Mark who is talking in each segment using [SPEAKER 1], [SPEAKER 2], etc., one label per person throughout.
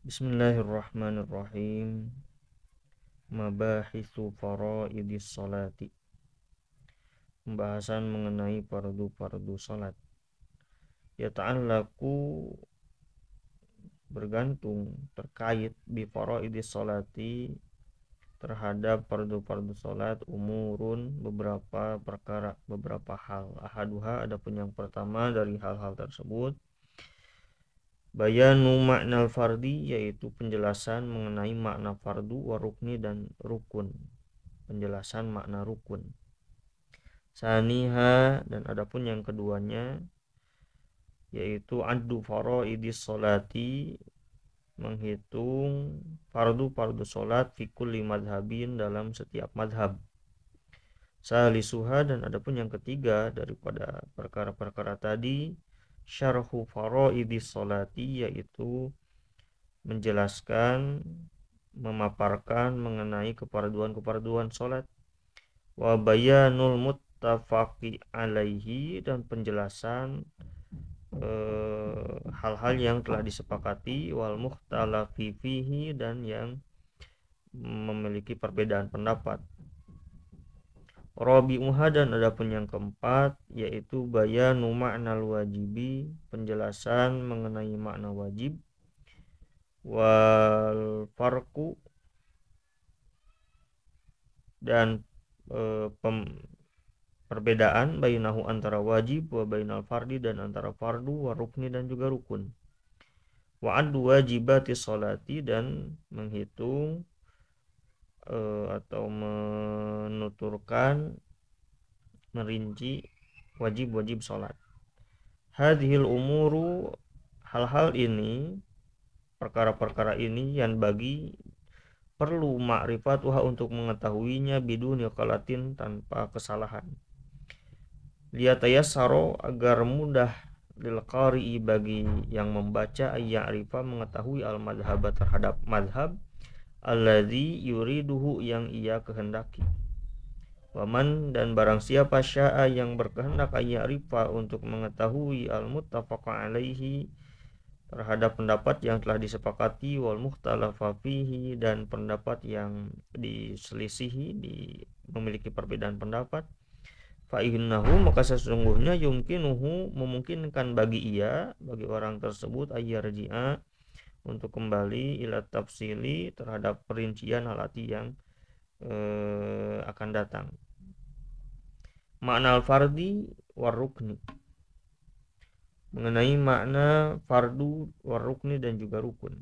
[SPEAKER 1] Bismillahirrahmanirrahim. Mabahitsu faraidis salati. Pembahasan mengenai fardu-fardu salat. Yata'allaku bergantung terkait bi faraidis salati terhadap fardu-fardu salat umurun beberapa perkara, beberapa hal. Ahaduha adapun yang pertama dari hal-hal tersebut bayanu makna fardi, yaitu penjelasan mengenai makna fardu wa rukni dan rukun. Penjelasan makna rukun. Saniha, dan adapun yang keduanya yaitu addu faraidis salati, menghitung fardu-fardu salat fi kulli madhabin, dalam setiap madhab. Salisuha, dan adapun yang ketiga daripada perkara-perkara tadi, syarhu faraidis salati, yaitu menjelaskan, memaparkan mengenai kefarduan-kefarduan salat. Wa bayanul muttafaqi alaihi, dan penjelasan hal-hal yang telah disepakati, wal mukhtalafi fihi, dan yang memiliki perbedaan pendapat. Rabi'uha, dan adapun yang keempat yaitu bayanu ma'nal wajibi, penjelasan mengenai makna wajib, wal farqu, dan perbedaan bainahu, antara wajib, wa bainal fardi, dan antara fardu, wa rukni, dan juga rukun. Wa addu wajibati sholati, dan menghitung atau menuturkan, merinci wajib-wajib sholat. Hadhil umuru, hal-hal ini, perkara-perkara ini, yang bagi perlu ma'rifatuha, untuk mengetahuinya, biduni qalatin, tanpa kesalahan. Liyatayassaro, agar mudah, lil qari'i, bagi yang membaca, ayya'rifa, mengetahui al madhab, terhadap madhab, alladzi yuriduhu, yang ia kehendaki. Waman, dan barang siapa sya'a, yang berkehendak, ayya'rifa, untuk mengetahui al muttafaqa alaihi, terhadap pendapat yang telah disepakati, wal mukhtalafa fihi, dan pendapat yang diselisihi, memiliki perbedaan pendapat. Fa innahu, maka sesungguhnya, yumkinuhu, memungkinkan bagi ia, bagi orang tersebut, ayyarji'a, untuk kembali ila tafsili, terhadap perincian halati yang akan datang. Makna al-fardi war rukni, mengenai makna fardu, war rukni, dan juga rukun.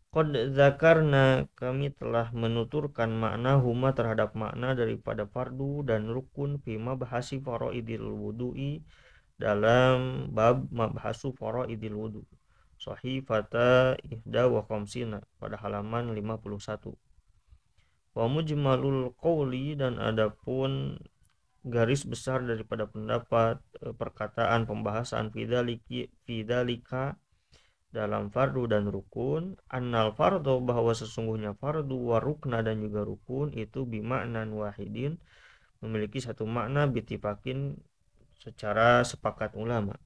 [SPEAKER 1] Qad zakarna, kami telah menuturkan makna huma, terhadap makna daripada fardu dan rukun, fi mabhasi faraidil wudu'i, dalam bab mabhasu faraidil wudu, sahifata ihda wa khamsina, pada halaman 51. Wa mujmalul qawli, dan adapun garis besar daripada pendapat, perkataan, pembahasan, fidzalika, dalam fardu dan rukun, annal fardu, bahwa sesungguhnya fardu, wa rukna, dan juga rukun, itu bimaknan wahidin, memiliki satu makna, bitifakin, secara sepakat ulama.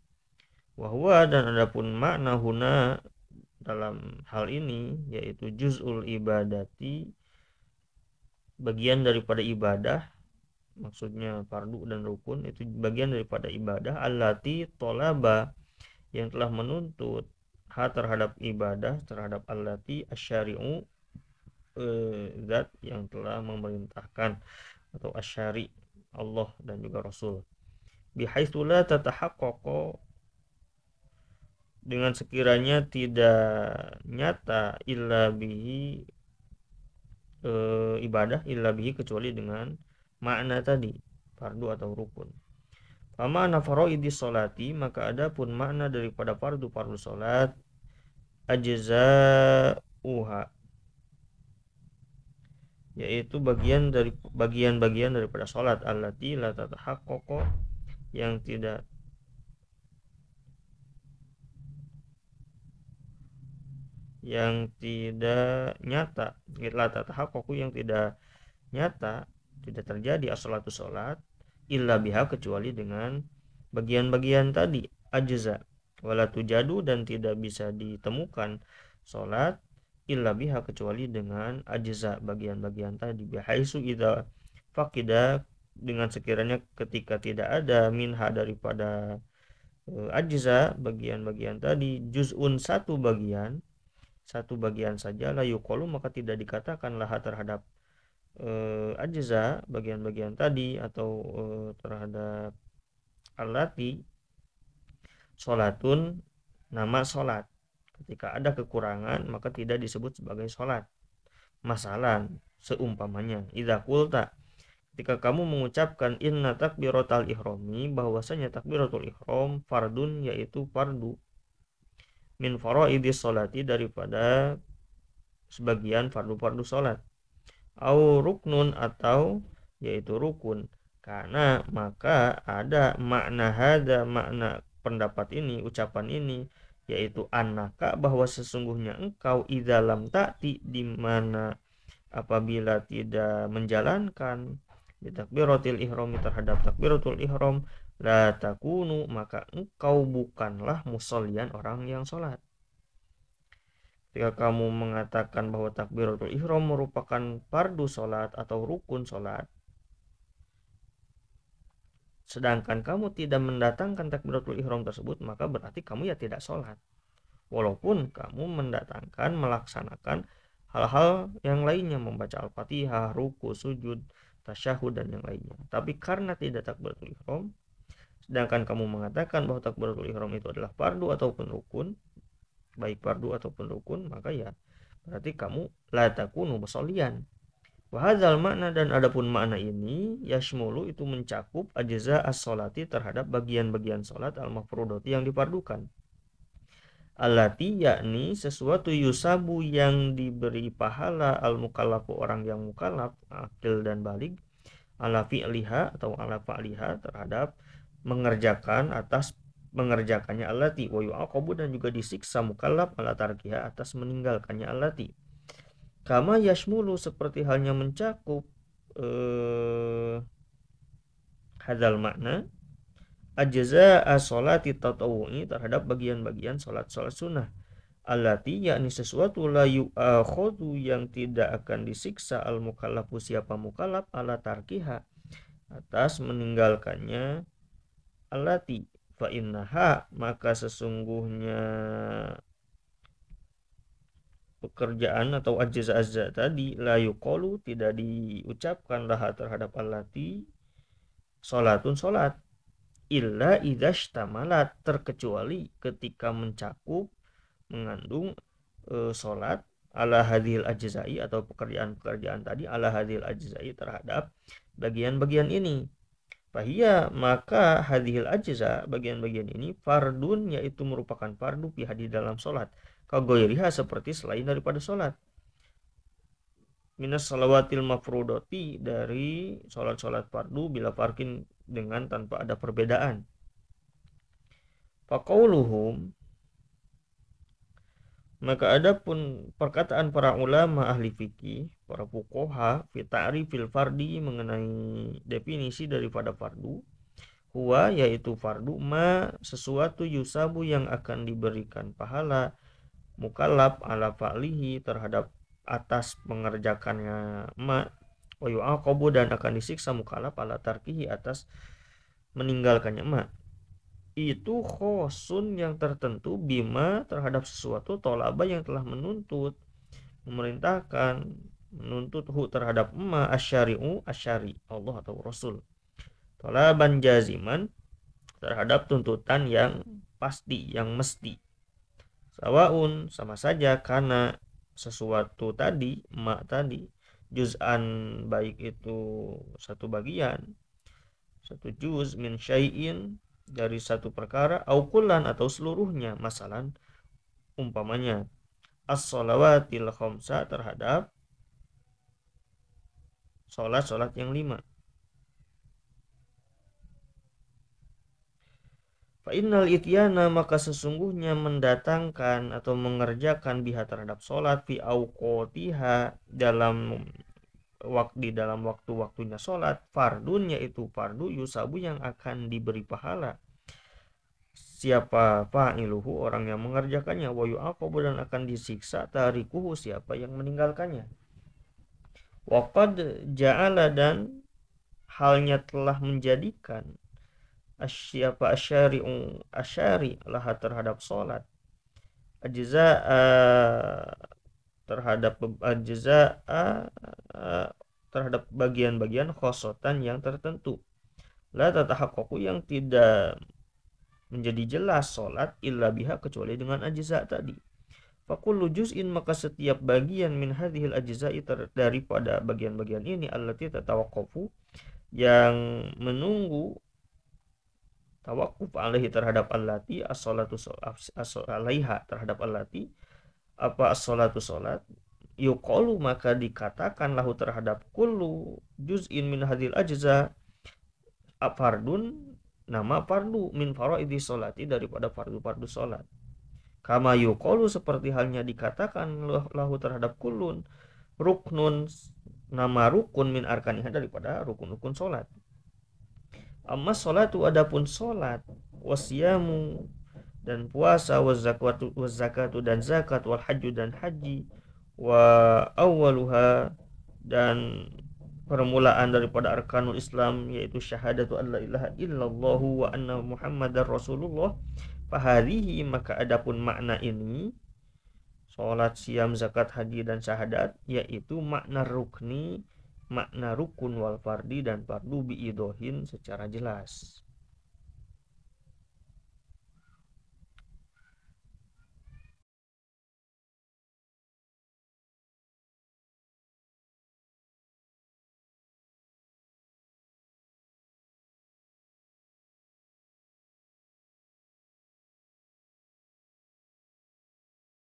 [SPEAKER 1] Wahwa, dan adapun makna huna, dalam hal ini, yaitu juz'ul ibadati, bagian daripada ibadah, maksudnya fardu dan rukun itu bagian daripada ibadah, allati tolaba, yang telah menuntut, ha, terhadap ibadah, terhadap allati asyari'u, zat yang telah memerintahkan, atau asyari, Allah dan juga Rasul. Bihaitsu la tatahaqqaqu, dengan sekiranya tidak nyata, illa bihi, ibadah, illa bihi, kecuali dengan makna tadi, fardu atau rukun. Fama faraidis sholati, maka adapun makna daripada fardu-fardu salat, ajza'uha, yaitu bagian-bagian daripada salat, allati la tatahaqqaqu, yang tidak nyata, la tatahaqqaqu, yang tidak nyata, tidak terjadi as-sholatu salat, illa biha, kecuali dengan bagian-bagian tadi, ajza. wala tujadu dan tidak bisa ditemukan salat illa biha kecuali dengan ajza bagian-bagian tadi, bihaisu idza faqida dengan sekiranya ketika tidak ada minha daripada ajza bagian-bagian tadi, juz'un satu bagian saja, la yuqalu maka tidak dikatakan laha terhadap ajza bagian-bagian tadi atau terhadap alati sholatun nama sholat. Ketika ada kekurangan maka tidak disebut sebagai sholat. Masalan seumpamanya idza qulta, ketika kamu mengucapkan inna takbiratal ihrami, bahwasanya takbiratul ihram fardun yaitu fardu, min faraidis sholati daripada sebagian fardu-fardu sholat, au ruknun atau yaitu rukun, karena maka ada makna hada makna pendapat ini ucapan ini yaitu annaka bahwa sesungguhnya engkau idalam ta'ti di mana apabila tidak menjalankan takbiratul ihram terhadap takbiratul ihram la takunu maka engkau bukanlah musollian orang yang sholat. Ketika kamu mengatakan bahwa takbiratul ihram merupakan fardu sholat atau rukun sholat, sedangkan kamu tidak mendatangkan takbiratul ihram tersebut, maka berarti kamu ya tidak sholat. Walaupun kamu mendatangkan, melaksanakan hal-hal yang lainnya, membaca al-fatihah, ruku, sujud, tasyahud, dan yang lainnya. Tapi karena tidak takbiratul ihram, sedangkan kamu mengatakan bahwa takbiratul ihram itu adalah fardu ataupun rukun, baik fardu ataupun rukun, maka ya berarti kamu la takunu musollian. Wahadzal makna dan adapun makna ini yashmulu itu mencakup ajza as-sholati terhadap bagian-bagian sholat al-mafrudati yang difardukan. Allati yakni sesuatu yusabu yang diberi pahala al-mukallafu orang yang mukallaf akil dan balig, ala fi'liha atau ala fa'liha terhadap mengerjakan atas mengerjakannya allati, wa yu'aqabu dan juga disiksa mukallaf ala tarkiha atas meninggalkannya allati. Kama yashmulu seperti halnya mencakup hadzal makna ajza as-sholati tatawu'i terhadap bagian-bagian salat-salat sunnah, allati yakni sesuatu la yu'akhadhu yang tidak akan disiksa al-mukallafu siapa mukallaf ala tarkiha atas meninggalkannya allati, fa innaha maka sesungguhnya pekerjaan atau ajza tadi la yuqalu tidak diucapkan laha terhadap allati sholatun sholat, illa idzashtamalat terkecuali ketika mencakup mengandung sholat ala hadhil ajzai atau pekerjaan-pekerjaan tadi ala hadhil ajzai terhadap bagian-bagian ini. Fahiyya maka hadhil ajza bagian-bagian ini fardun yaitu merupakan fardu fi di dalam sholat, kagoiriha seperti selain daripada sholat, minas salawatil mafrudoti dari sholat-sholat fardu bila farkin dengan tanpa ada perbedaan. Faqauluhum maka adapun perkataan para ulama ahli fikih, para fuqaha fi ta'rifil fardi mengenai definisi daripada fardu, huwa yaitu fardu ma sesuatu yusabu yang akan diberikan pahala mukallaf ala fa'lihi terhadap atas mengerjakannya ma, wa yu'aqabu dan akan disiksa mukallaf ala tarkihi atas meninggalkannya ma. Itu khosun yang tertentu bima terhadap sesuatu tolaba yang telah menuntut, memerintahkan, menuntut hu terhadap ma asyari'u asyari Allah atau Rasul, tolaban jaziman terhadap tuntutan yang pasti yang mesti, sawaun sama saja karena sesuatu tadi ma tadi juz'an baik itu satu bagian satu juz min syai'in dari satu perkara, aukulan atau seluruhnya, masalan umpamanya as-shalawatil khamsa terhadap sholat-sholat yang 5. Fa innal ityana maka sesungguhnya mendatangkan atau mengerjakan biha terhadap sholat fi auqatiha di dalam waktu-waktunya sholat, fardun yaitu fardu yusabu yang akan diberi pahala siapa fa'iluhu orang yang mengerjakannya, wa yu'aqabu dan akan disiksa tarikuhu siapa yang meninggalkannya. Wa qad ja'ala dan halnya telah menjadikan siapa asyari laha terhadap salat ajza'a terhadap ajza'a terhadap bagian-bagian khosotan yang tertentu, la tatahaqqaqu yang tidak menjadi jelas salat illa biha kecuali dengan ajza tadi. Fakullu juz'in maka setiap bagian min hadhil ajza'i daripada bagian-bagian ini allati tatawaqqafu yang menunggu tawakuf alaihi terhadap allati as-salatu alaiha terhadap allati apa as-salatu salat, yuqalu maka dikatakan lahu terhadap kullu juz'in min hadhil ajza fardun nama fardu min faraidhi sholati daripada fardu-fardu salat. Kama yuqalu seperti halnya dikatakan lahu terhadap kullun ruknun nama rukun min arkaniha daripada rukun-rukun salat. Amma sholatu adapun salat wasyamu dan puasa wazakatu dan zakat wal hajju dan haji wa awwaluha dan permulaan daripada arkanul Islam yaitu syahadatu an la ilaha illallah wa anna muhammadar rasulullah fahadhihi maka adapun makna ini salat siam zakat haji dan syahadat yaitu makna rukni makna rukun wal fardi dan fardu biidohin secara jelas.